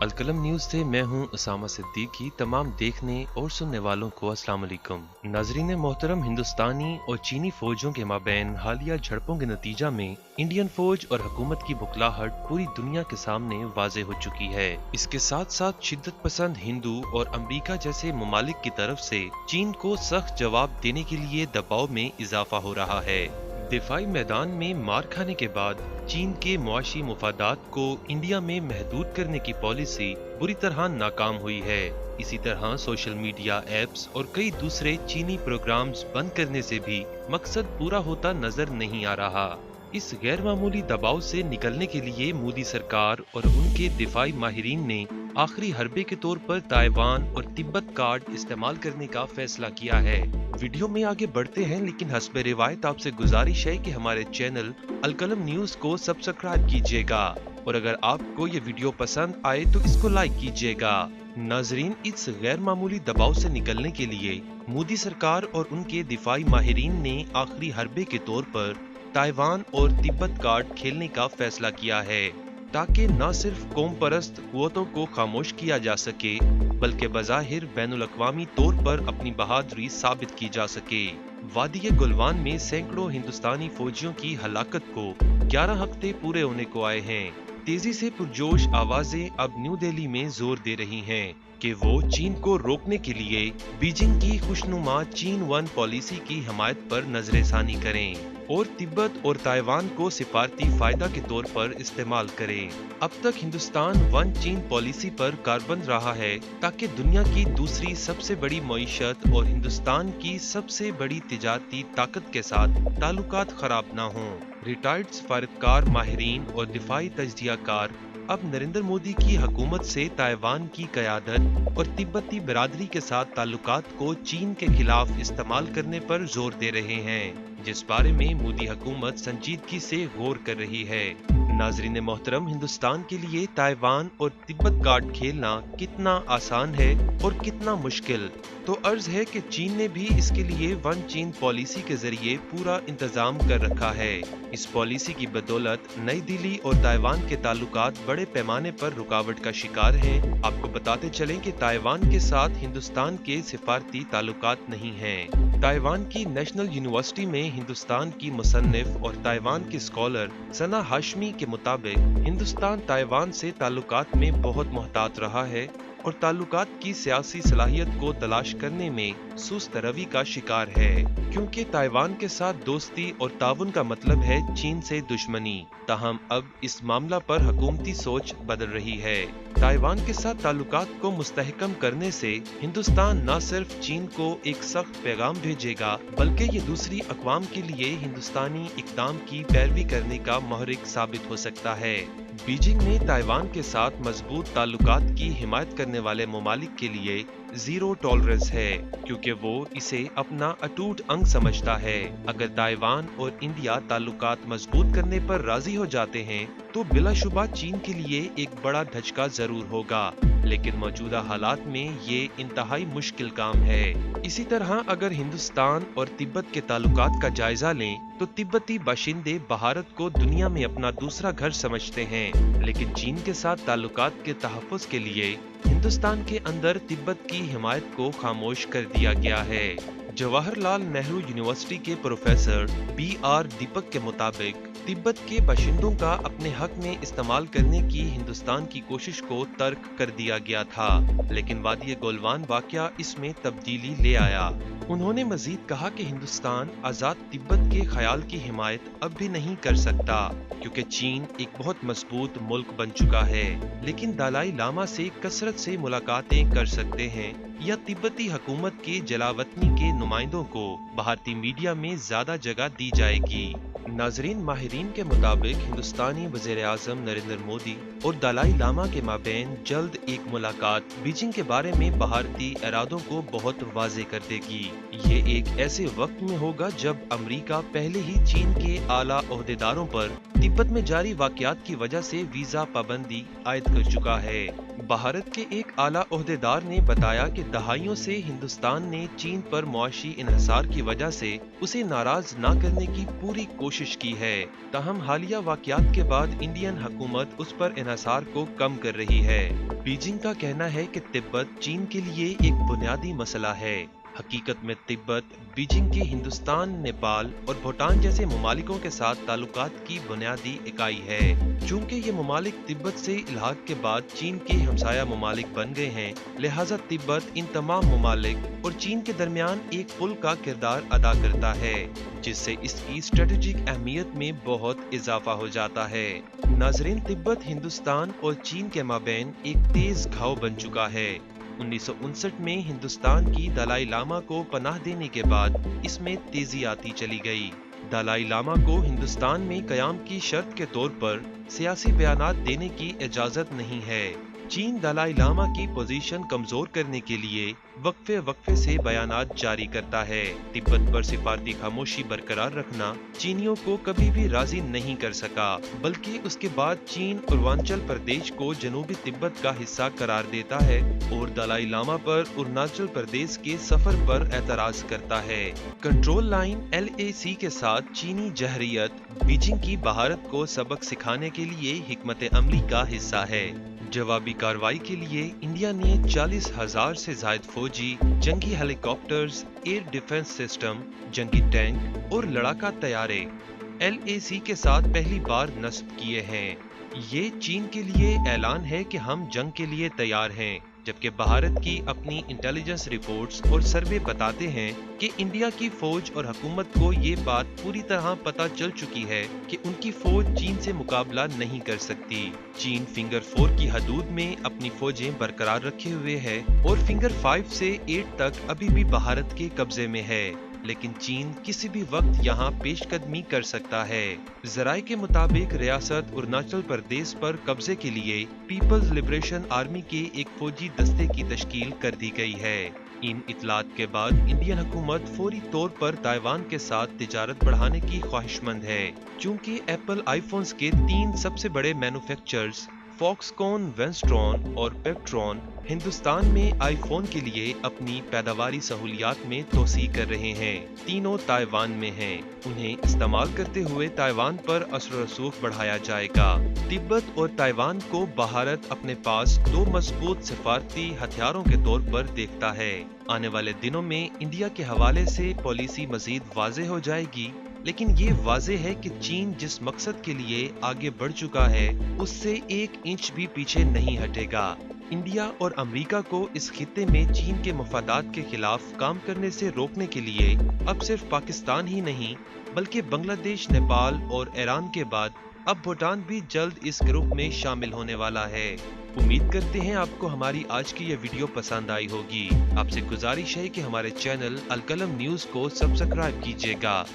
अलकलम news से मैं हूं उसामा सिद्दीकी। तमाम देखने और सुनने वालों को अस्सलाम वालेकुम। नाजरीन मोहतरम, हिंदुस्तानी और चीनी फौजों के माबैन हालिया झड़पों के नतीजा में इंडियन फौज और हुकूमत की बुखलाहट पूरी दुनिया के सामने वाज़ेह हो चुकी है। इसके साथ साथ शिद्दत पसंद हिंदू और अमरीका जैसे ममालिक की तरफ से चीन को सख्त जवाब देने के लिए दबाव में इजाफा हो रहा है। दिफाई मैदान में मार खाने के बाद चीन के मुआशी मुफादात को इंडिया में महदूद करने की पॉलिसी बुरी तरह नाकाम हुई है। इसी तरह सोशल मीडिया ऐप्स और कई दूसरे चीनी प्रोग्राम्स बंद करने से भी मकसद पूरा होता नजर नहीं आ रहा। इस गैर मामूली दबाव से निकलने के लिए मोदी सरकार और उनके दिफाई माहिरीन ने आखिरी हरबे के तौर पर ताइवान और तिब्बत कार्ड इस्तेमाल करने का फैसला किया है। वीडियो में आगे बढ़ते हैं, लेकिन हस्बे रिवायत आपसे गुजारिश है कि हमारे चैनल अलकलम न्यूज को सब्सक्राइब कीजिएगा और अगर आपको ये वीडियो पसंद आए तो इसको लाइक कीजिएगा। नाजरीन, इस गैर मामूली दबाव से निकलने के लिए मोदी सरकार और उनके दिफाई माहिरीन ने आखिरी हरबे के तौर पर ताइवान और तिब्बत कार्ड खेलने का फैसला किया है, ताकि न सिर्फ कौम परस्त कुव्वतों को खामोश किया जा सके बल्कि बज़ाहिर बैनुल अक़वामी तौर पर अपनी बहादुरी साबित की जा सके। वादी गुलवान में सैकड़ों हिंदुस्तानी फौजियों की हलाकत को 11 हफ्ते पूरे होने को आए हैं। तेजी से पुरजोश आवाजें अब न्यू दिल्ली में जोर दे रही हैं कि वो चीन को रोकने के लिए बीजिंग की खुशनुमा चीन वन पॉलिसी की हिमायत पर नजरसानी करें और तिब्बत और ताइवान को सिफारती फायदा के तौर पर इस्तेमाल करें। अब तक हिंदुस्तान वन चीन पॉलिसी पर कारबंद रहा है ताकि दुनिया की दूसरी सबसे बड़ी मईशत और हिंदुस्तान की सबसे बड़ी तिजारती ताकत के साथ ताल्लुकात खराब न हों। रिटायर्ड सफारतकार माहिरीन और दिफाई तजदियाकार अब नरेंद्र मोदी की हुकूमत से ताइवान की क़यादत और तिब्बती बिरादरी के साथ ताल्लुकात को चीन के खिलाफ इस्तेमाल करने पर जोर दे रहे हैं, जिस बारे में मोदी हुकूमत संजीदगी से गौर कर रही है। नाजरीन मोहतरम, हिंदुस्तान के लिए ताइवान और तिब्बत कार्ड खेलना कितना आसान है और कितना मुश्किल, तो अर्ज है कि चीन ने भी इसके लिए वन चीन पॉलिसी के जरिए पूरा इंतजाम कर रखा है। इस पॉलिसी की बदौलत नई दिल्ली और ताइवान के ताल्लुकात बड़े पैमाने पर रुकावट का शिकार हैं। आपको बताते चलें कि ताइवान के साथ हिंदुस्तान के सिफारती ताल्लुकात नहीं हैं। ताइवान की नेशनल यूनिवर्सिटी में हिंदुस्तान की मुसन्निफ और ताइवान की स्कॉलर सना हाशमी के मुताबिक हिंदुस्तान ताइवान से ताल्लुकात में बहुत मोहतात रहा है और ताल्लुकात की सियासी सलाहियत को तलाश करने में सुस्त रवि का शिकार है, क्योंकि ताइवान के साथ दोस्ती और ताउन का मतलब है चीन से दुश्मनी। ताहम अब इस मामला पर हुकूमती सोच बदल रही है। ताइवान के साथ ताल्लुकात को मुस्तहकम करने से हिंदुस्तान न सिर्फ चीन को एक सख्त पैगाम भेजेगा बल्कि ये दूसरी अक़वाम के लिए हिंदुस्तानी इक़दाम की पैरवी करने का मुहर्रिक साबित हो सकता है। बीजिंग में ताइवान के साथ मजबूत ताल्लुकात की हिमायत करने वाले ममालिक के लिए जीरो टॉलरेंस है, क्योंकि वो इसे अपना अटूट अंग समझता है। अगर ताइवान और इंडिया ताल्लुकात मजबूत करने पर राजी हो जाते हैं तो बिलाशुबा चीन के लिए एक बड़ा धचका जरूर होगा, लेकिन मौजूदा हालात में ये इंतहाई मुश्किल काम है। इसी तरह अगर हिंदुस्तान और तिब्बत के ताल्लुकात का जायजा लें तो तिब्बती बाशिंदे भारत को दुनिया में अपना दूसरा घर समझते हैं, लेकिन चीन के साथ ताल्लुकात के तहफ़्फ़ुज़ के लिए हिंदुस्तान के अंदर तिब्बत की हिमायत को खामोश कर दिया गया है। जवाहरलाल नेहरू यूनिवर्सिटी के प्रोफेसर BR दीपक के मुताबिक तिब्बत के बाशिंदों का अपने हक में इस्तेमाल करने की हिंदुस्तान की कोशिश को तर्क कर दिया गया था, लेकिन वादी गोलवान वाकया इसमें तब्दीली ले आया। उन्होंने मजीद कहा कि हिंदुस्तान आज़ाद तिब्बत के ख्याल की हिमायत अब भी नहीं कर सकता, क्योंकि चीन एक बहुत मजबूत मुल्क बन चुका है, लेकिन दलाई लामा से कसरत से मुलाकातें कर सकते हैं या तिब्बती हुकूमत के जलावतनी के नुमाइंदों को भारतीय मीडिया में ज्यादा जगह दी जाएगी। नाजरीन, माहिरीन के मुताबिक हिंदुस्तानी वज़ीर-ए-आज़म नरेंद्र मोदी और दलाई लामा के माबैन जल्द एक मुलाकात बीजिंग के बारे में भारतीय इरादों को बहुत वाज़ेह कर देगी। ये एक ऐसे वक्त में होगा जब अमेरिका पहले ही चीन के आला ओहदेदारों पर तिब्बत में जारी वाक़यात की वजह से वीजा पाबंदी आयद कर चुका है। भारत के एक आला ओहदेदार ने बताया कि दहाइयों से हिंदुस्तान ने चीन पर मुआशी इन्हिसार की वजह से उसे नाराज न करने की पूरी कोशिश की है। ताहम हालिया वाक़यात के बाद इंडियन हुकूमत उस पर इंहसार को कम कर रही है। बीजिंग का कहना है कि तिब्बत चीन के लिए एक बुनियादी मसला है। हकीकत में तिब्बत बीजिंग के हिंदुस्तान, नेपाल और भूटान जैसे ममालिकों के साथ ताल्लुकात की बुनियादी इकाई है। चूंकि ये ममालिक तिब्बत से इल्हाक के बाद चीन के हमसाया ममालिक बन गए हैं, लिहाजा तिब्बत इन तमाम ममालिक और चीन के दरमियान एक पुल का किरदार अदा करता है, जिससे इसकी स्ट्रेटेजिक अहमियत में बहुत इजाफा हो जाता है। नाजरीन, तिब्बत हिंदुस्तान और चीन के माबैन एक तेज घाव बन चुका है। 1959 में हिंदुस्तान की दलाई लामा को पनाह देने के बाद इसमें तेजी आती चली गई। दलाई लामा को हिंदुस्तान में कयाम की शर्त के तौर पर सियासी बयानात देने की इजाजत नहीं है। चीन दलाई लामा की पोजीशन कमजोर करने के लिए वक्फे से बयानात जारी करता है। तिब्बत पर सिफारती खामोशी बरकरार रखना चीनियों को कभी भी राजी नहीं कर सका, बल्कि उसके बाद चीन पूर्वांचल प्रदेश को जनूबी तिब्बत का हिस्सा करार देता है और दलाई लामा पर अरुणाचल प्रदेश के सफर पर एतराज करता है। कंट्रोल लाइन LAC के साथ चीनी जहरियत बीजिंग की भारत को सबक सिखाने के लिए हिकमत अमली का हिस्सा है। जवाबी कार्रवाई के लिए इंडिया ने 40,000 से ज्यादा फौजी, जंगी हेलीकॉप्टर्स, एयर डिफेंस सिस्टम, जंगी टैंक और लड़ाका तैयारे LAC के साथ पहली बार नस्ब किए हैं। ये चीन के लिए ऐलान है कि हम जंग के लिए तैयार हैं, जबकि भारत की अपनी इंटेलिजेंस रिपोर्ट्स और सर्वे बताते हैं कि इंडिया की फौज और हुकूमत को ये बात पूरी तरह पता चल चुकी है कि उनकी फौज चीन से मुकाबला नहीं कर सकती। चीन फिंगर 4 की हदूद में अपनी फौजें बरकरार रखे हुए है और फिंगर 5 से 8 तक अभी भी भारत के कब्जे में है, लेकिन चीन किसी भी वक्त यहाँ पेशकदमी कर सकता है। जराये के मुताबिक रियासत अरुणाचल प्रदेश पर कब्जे के लिए पीपल्स लिबरेशन आर्मी के एक फौजी दस्ते की तश्कील कर दी गई है। इन इतलात के बाद इंडियन हुकूमत फौरी तौर पर ताइवान के साथ तिजारत बढ़ाने की ख्वाहिशमंद है। चूंकि एप्पल आईफोन्स के 3 सबसे बड़े मैन्युफैक्चरर्स फॉक्सकॉन, वेंस्ट्रॉन और पेक्ट्रॉन हिंदुस्तान में आईफोन के लिए अपनी पैदावारी सहूलियात में तोसी कर रहे हैं। तीनों ताइवान में हैं। उन्हें इस्तेमाल करते हुए ताइवान पर असर रसूख बढ़ाया जाएगा। तिब्बत और ताइवान को भारत अपने पास 2 मजबूत सिफारती हथियारों के तौर पर देखता है। आने वाले दिनों में इंडिया के हवाले से पॉलिसी मजीद वाज़ेह हो जाएगी, लेकिन ये वाज़ेह है कि चीन जिस मकसद के लिए आगे बढ़ चुका है उससे 1 इंच भी पीछे नहीं हटेगा। इंडिया और अमेरिका को इस खित्ते में चीन के मफादात के खिलाफ काम करने से रोकने के लिए अब सिर्फ पाकिस्तान ही नहीं बल्कि बांग्लादेश, नेपाल और ईरान के बाद अब भूटान भी जल्द इस ग्रुप में शामिल होने वाला है। उम्मीद करते हैं आपको हमारी आज की यह वीडियो पसंद आई होगी। आपसे गुजारिश है कि हमारे चैनल अलकलम न्यूज़ को सब्सक्राइब कीजिएगा